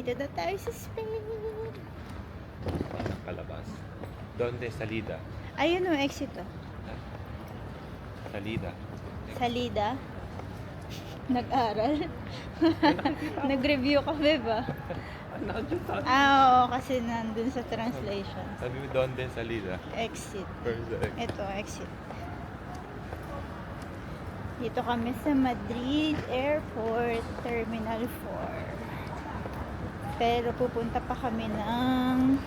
Dito na tayo sa Spain. Palabas. Donde salida? Ayun o, exit o. Salida. Salida. Nag-aral. Nag-review kami ba? Oo, kasi nandun sa translation. Sabi mo donde salida? Exit. Where's the exit? Ito, exit. Dito kami sa Madrid Airport, Terminal 4. Pero pupunta pa kami ng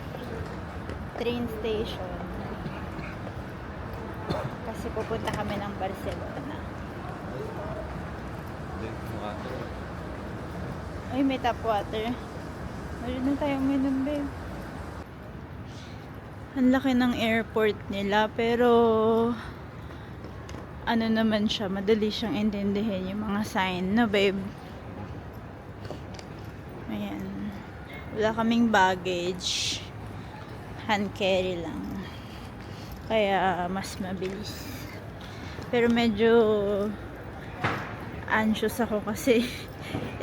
train station. Kasi pupunta kami ng Barcelona. Ay, may tap water. Meron na tayong minom, babe. Ang laki ng airport nila, pero ano naman siya, madali siyang intindihin yung mga sign, no, babe? Ayan. Wala kaming baggage. Hand carry lang. Kaya mas mabilis. Pero medyo anxious ako kasi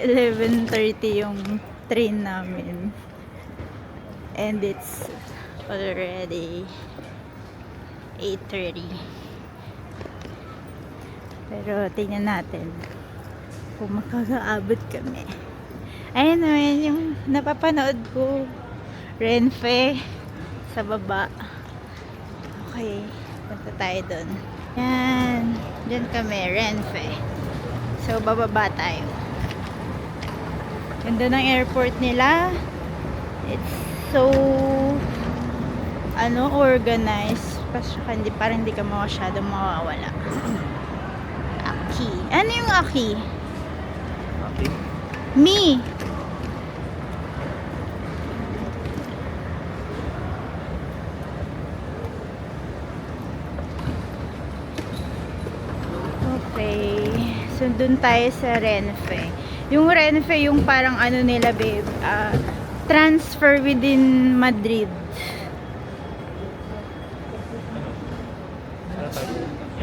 11:30 yung train namin. And it's already 8:30. Pero tingnan natin kung makakaabot kami. Ayun naman yung napapanood ko. Renfe sa baba. Okay, punta tayo doon. Yan, dyan kami, Renfe. So bababa tayo. Ganda ng airport nila. It's so organized. Parang hindi ka masyadong mawawala. Aki. Ano yung Aki? Okay. Me. Okay. So, dun tayo sa Renfe. Yung Renfe, yung parang nila, babe. Transfer within Madrid.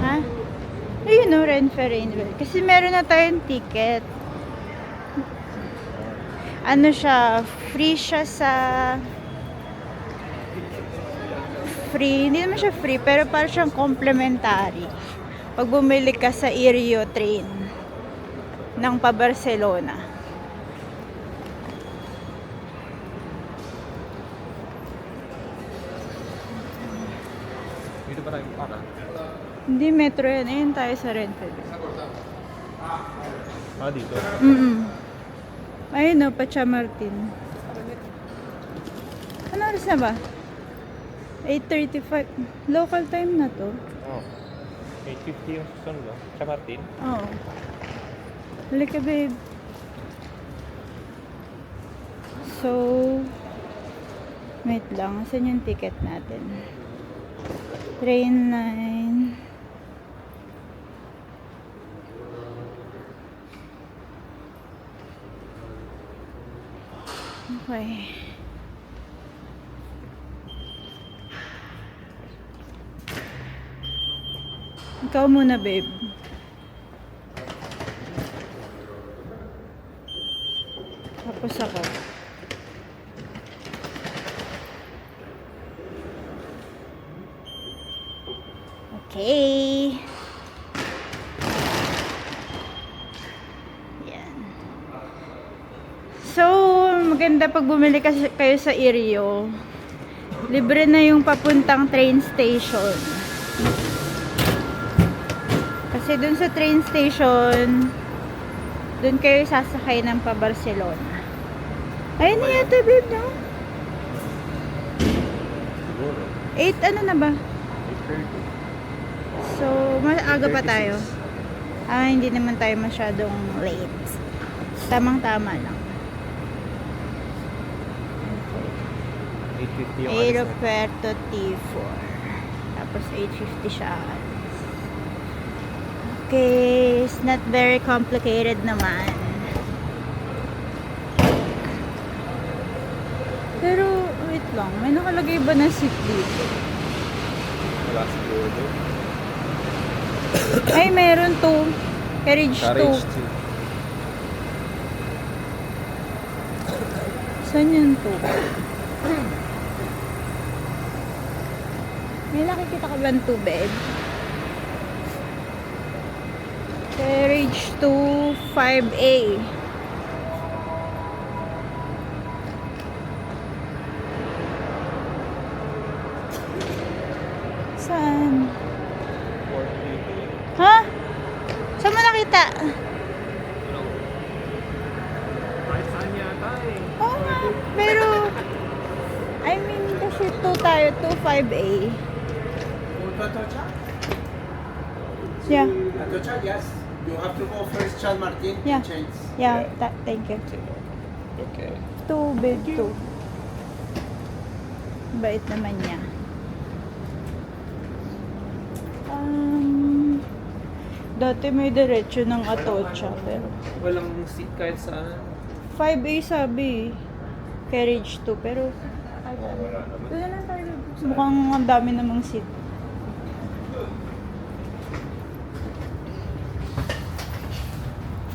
Ha? Ayun o, Renfe Rainwell. Kasi meron na tayong ticket. Ano siya, free siya sa... Free, hindi naman siya free, pero parang siyang complimentary. Pag bumili ka sa Irio train ng pa Barcelona. Dito pa tayo para. Hindi, metro yan. Ayun tayo sa Renfe. Dito. Ayun o, Pachamartin. Ano oras na ba? 8:35. Local time na to. Oh. 8:50 yung susunod, no? Sa Martin. Oo. Halika, babe. So, wait lang. Saan yung ticket natin? Train 9. Okay. Ikaw muna, babe. Tapos ako. Okay. Yan. So, maganda pag bumili kayo sa Irio. Libre na yung papuntang train station. Kasi dun sa train station, dun kayo sasakay ng pa Barcelona. Ayun na yata, babe, no? Siguro. 8 ano na ba? 8:30. So, mas aga pa tayo. Hindi naman tayo masyadong late. Tamang-tama lang. 8:50 yung alis na. Aeropuerto T4. Tapos 8:50 siya. Okay, it's not very complicated naman. Pero, wait lang. May nakalagay ba na seat dito? Wala siguro doon. Ay, meron to. Carriage 2. Carriage 2. Saan yun to? May nakikita ka ba ng 2 bed? Carriage to 5A. Saan? 450. Ha? Saan mo nakita? Kahit saan yata eh. Oo nga, pero I mean kasi 2 tayo, 2-5A. Atocha? Yeah, Atocha, yes. You have to go first San Martin Yeah. to change. yeah, thank you. Okay. 2 bed 2. Bait naman niya. Dati may diretso ng Atocha, pero Walang seat kahit saan. 5A sabi. Carriage 2, pero Wala naman. doon na lang tayo. Mukhang ang dami namang seat.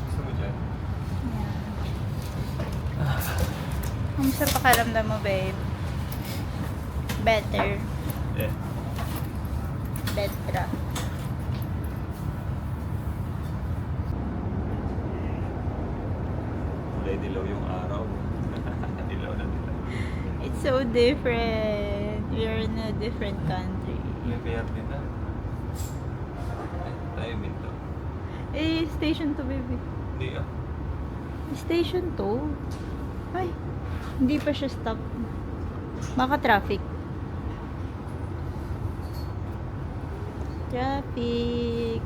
Gusto mo dyan? Kamusta pakiramdam mo, babe? Better. Eh. Betra. Kulay dilaw yung araw. Dilaw na dilaw. It's so different. We're in a different country. May payat din na. Tayo minto. Eh, station to, baby. Hindi ah. Station to? Ay, hindi pa siya stop. Baka traffic. Traffic.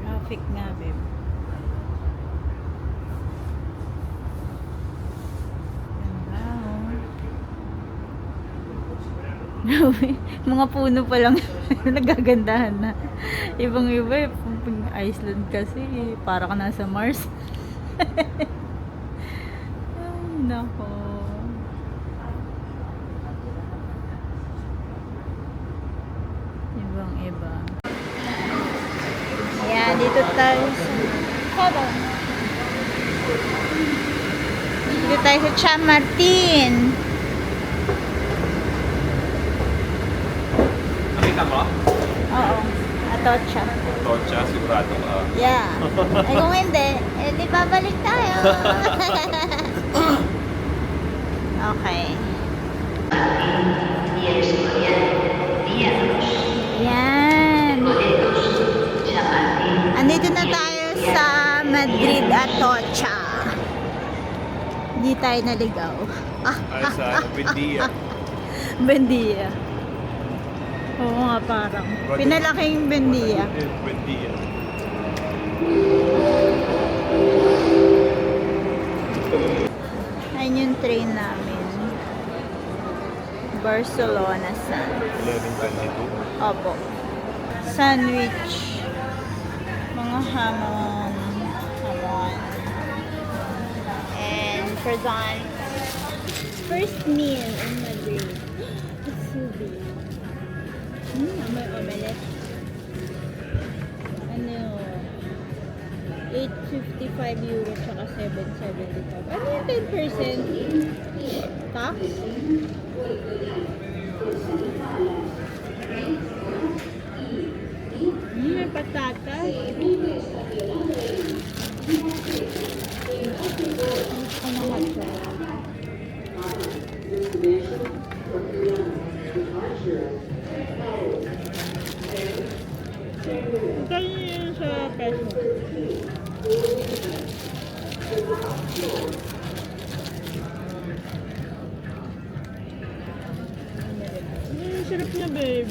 Traffic nga, babe. Ganda, oh. Mga puno pa lang nagagandahan na. Ibang iba, Iceland kasi, para ka nasa Mars. Ay, nako. Ibang iba. Ayan, dito tayo sa... Dito tayo sa San Martin. Nakita mo? Oo. Atocha. Tocha, sigurado ka. Yeah. Ay kung hindi, eh di babalik tayo. Okay. Yan. Andito na tayo sa Madrid Atocha. Hindi tayo naligaw. Ay sa Buendia. Bendia. Oo nga, parang. Pinalaking Bendia. Buendia. Ayun yung train namin. Barcelona San. 11:22. Opo. Sandwich. Mga hamon. Hamon. And croissant. First meal in Madrid. It's so big. May omelette. Ano? 8.55 euro tsaka 7.75. Ano yung 10%? Tax? May patatas. Ano nga siya? Kaya yun sa peso. Sarap na, babe.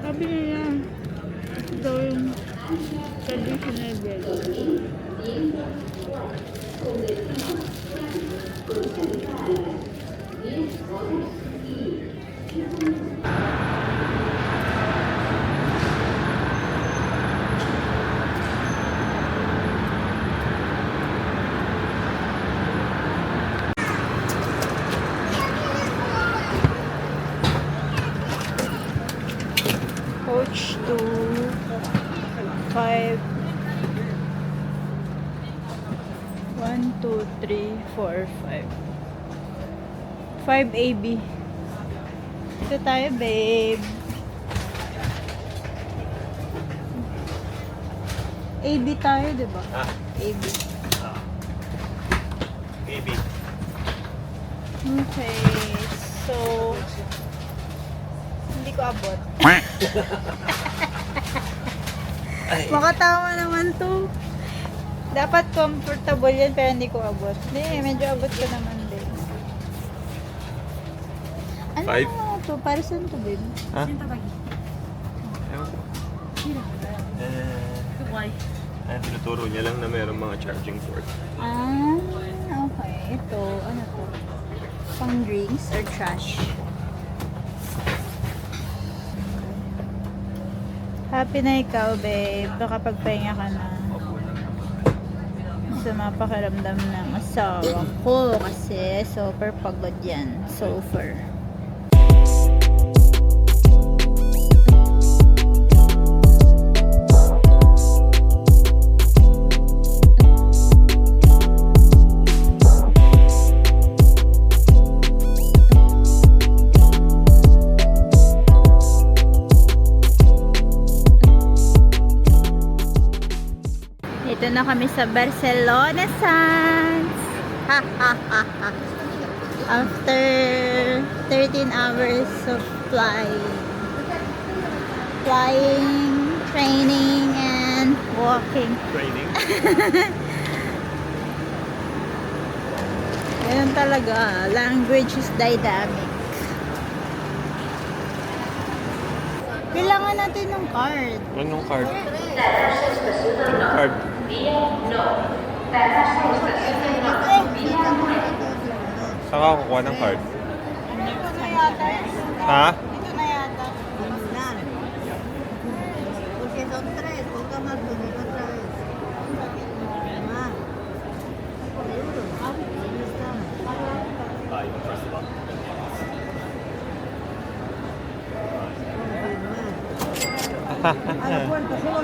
Sabi niya, ito yung traditional bread. Coach 2, 5, 1, 2, 3, 4, 5. 5 AB. Ito tayo, babe. AB tayo, di ba? Ah. AB. Maybe. Okay, so hindi ko abot. Makatawa naman to. Dapat comfortable yan pero hindi ko abot. Hindi, medyo abot ko naman din. Ano Five? to? Para saan to, babe? Ha? Ewan ko. Ayan, tinuturo niya lang na mayroong mga charging port. Ah, okay. Ito, ano to? Pang drinks or trash? Happy na ikaw, babe. Baka pagpahinga ka na. Sa mapakiramdam ng asawa ko kasi super pagod yan. Super. Ito na kami sa Barcelona Sands. Ha ha ha ha. After 13 hours of flying, training, and walking. Training? Ganun talaga. Language is dynamic. Kailangan natin ng card. Anong card? Anong card? Saan ka kukuha ng card? Dito na yata. Ha? Dito na yata. Porque son tres, ponga más bonito otra vez. Más. Seguro. Ahí está.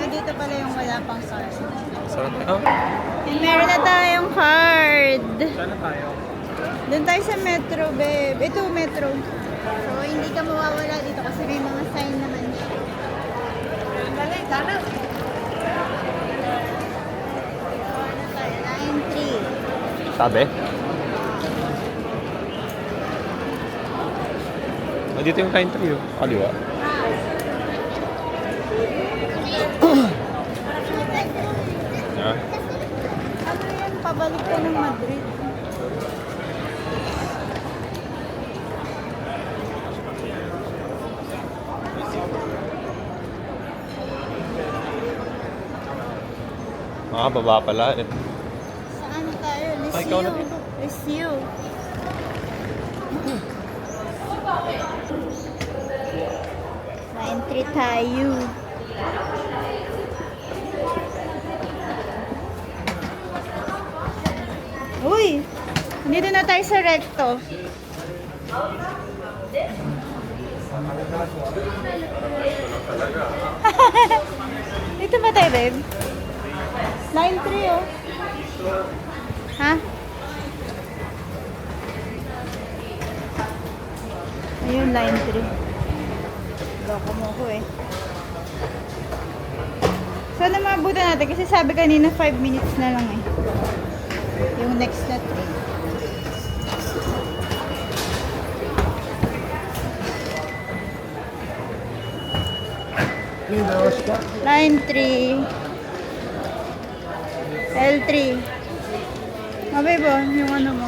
Dito pala yung wala pang card. Sarap. Oh, And meron na tayong card. saan na tayo? Doon tayo sa metro, babe. Ito, metro. So, hindi ka mawawala dito kasi may mga sign naman siya. Dali, sana. Ano tayo? Line 3. Sabi? Oh, dito yung line 3 oh. Kaliwa. Ha? Ano yan? Pabalik ka ng Madrid. Baba pala eh. Saan tayo? Ay, ikaw na Lisio. dito. Lisio. Line 3 tayo. Uy! Dito na tayo sa recto. Dito ba tayo, babe? Line 3, oh. Ha? Ayun, line 3. Loko mo ko eh. Sana maabutan natin kasi sabi kanina 5 minutes na lang eh. Yung next na train. Line 3. L3. Mabay ba? Yung ano mo?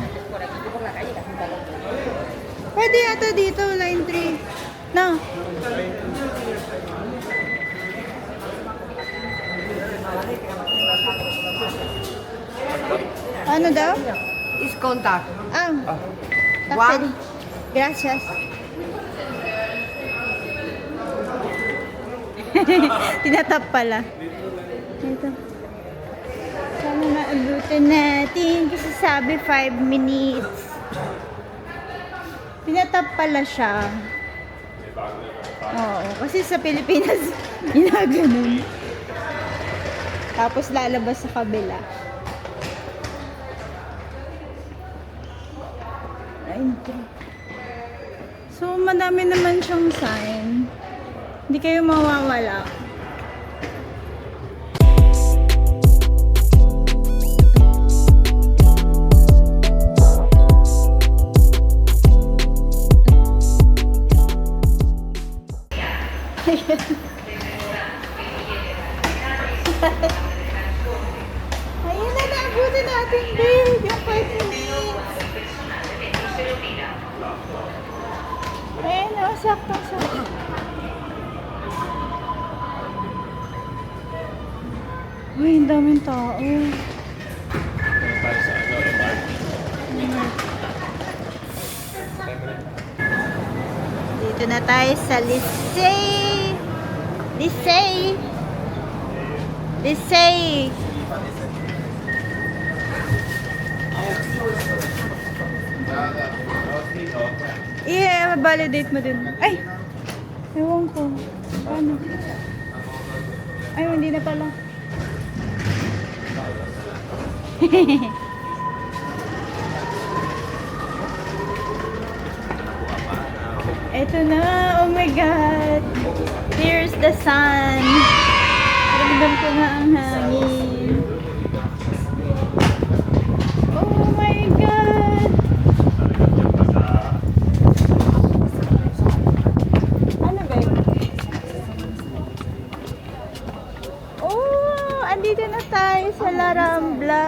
Pwede yata dito, line 3. No. Ano daw? Is contact. Ah. Ah. Taxi. Gracias. Tinatap pala. Ito. Sana maabutin natin. Kasi sabi 5 minutes. Tinatap pala siya. Oo. Kasi sa Pilipinas, ginaganon. Tapos lalabas sa kabila. So, madami naman siyang sign. Hindi kayo mawawala. Ayun na, naabutin natin, babe. Yung 5 minutes. Ayun, oh, sakto. Uy, ang daming tao. Tayo sa MRT. Dito na tayo sa Licey. Yeah, validate mo din. Ay! Ewan ko. Paano? Ay, hindi na pala. Eto na. Oh my God. Here's the sun. Ramdam ko nga ang hangin. Oh my God. Ano ba yun? Oh, andito na tayo sa La Rambla.